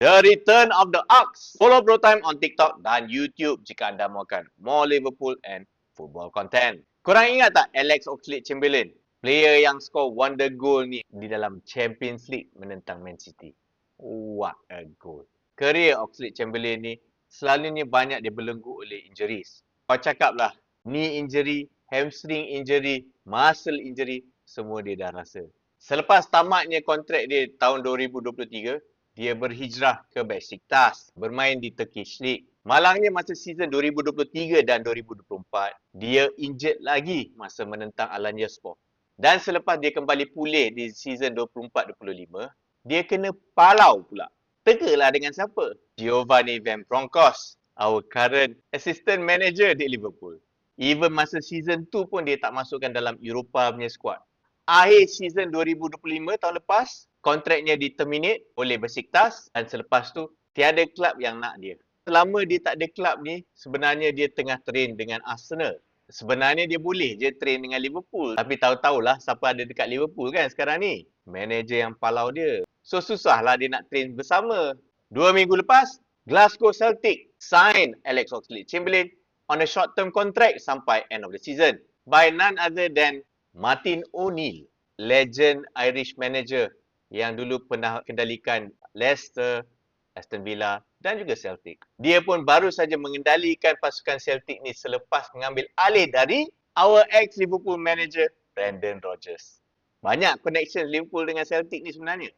The Return of the Ox. Follow Bro Time on TikTok dan YouTube jika anda mahukan more Liverpool and football content. Korang ingat tak Alex Oxlade-Chamberlain? Player yang score wonder goal ni di dalam Champions League menentang Man City. What a goal. Career Oxlade-Chamberlain ni selalunya banyak dibelenggu oleh injuries. Kau cakap lah, knee injury, hamstring injury, muscle injury, semua dia dah rasa. Selepas tamatnya kontrak dia tahun 2023, dia berhijrah ke Besiktas, bermain di Turkish League. Malangnya masa season 2023 dan 2024, dia injured lagi masa menentang Alanyaspor. Dan selepas dia kembali pulih di season 24-25, dia kena palau pula. Tegalah dengan siapa? Giovanni Van Bronckhorst, our current assistant manager di Liverpool. Even masa season 2 pun dia tak masukkan dalam Europa punya squad. Akhir season 2025 tahun lepas, kontraknya diterminate oleh Besiktas dan selepas tu tiada kelab yang nak dia. Selama dia tak ada kelab ni, sebenarnya dia tengah train dengan Arsenal. Sebenarnya dia boleh je train dengan Liverpool. Tapi tahu-tahulah siapa ada dekat Liverpool kan sekarang ni. Manager yang palau dia. So susahlah dia nak train bersama. 2 minggu lepas, Glasgow Celtic sign Alex Oxlade-Chamberlain on a short-term contract sampai end of the season by none other than Martin O'Neill, legend Irish manager yang dulu pernah kendalikan Leicester, Aston Villa dan juga Celtic. Dia pun baru saja mengendalikan pasukan Celtic ni selepas mengambil alih dari our ex-Liverpool manager Brendan Rodgers. Banyak connection Liverpool dengan Celtic ni sebenarnya.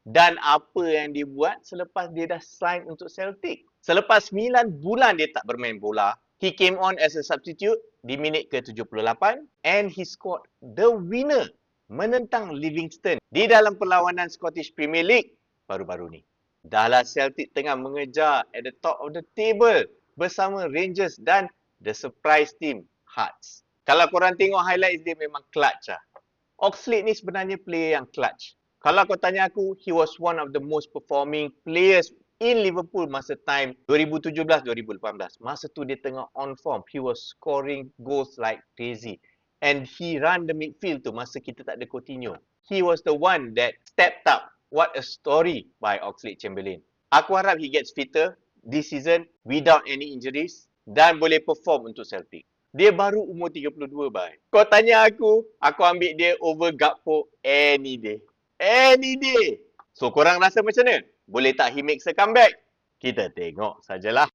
Dan apa yang dia buat selepas dia dah sign untuk Celtic? Selepas 9 bulan dia tak bermain bola, he came on as a substitute di minit ke-78 and he scored the winner menentang Livingston di dalam perlawanan Scottish Premier League baru-baru ni. Dahlah Celtic tengah mengejar at the top of the table bersama Rangers dan the surprise team Hearts. Kalau korang tengok highlights dia memang clutch lah. Oxlade ni sebenarnya player yang clutch. Kalau kau tanya aku, he was one of the most performing players in Liverpool masa time 2017-2018. Masa tu dia tengah on form. He was scoring goals like crazy. And he run the midfield tu masa kita tak ada Coutinho. He was the one that stepped up. What a story by Oxlade-Chamberlain. Aku harap he gets fitter this season without any injuries dan boleh perform untuk Celtic. Dia baru umur 32, bye. Kau tanya aku ambil dia over Gakpo any day. Any day. So korang rasa macam mana? Boleh tak he makes a comeback? Kita tengok sajalah.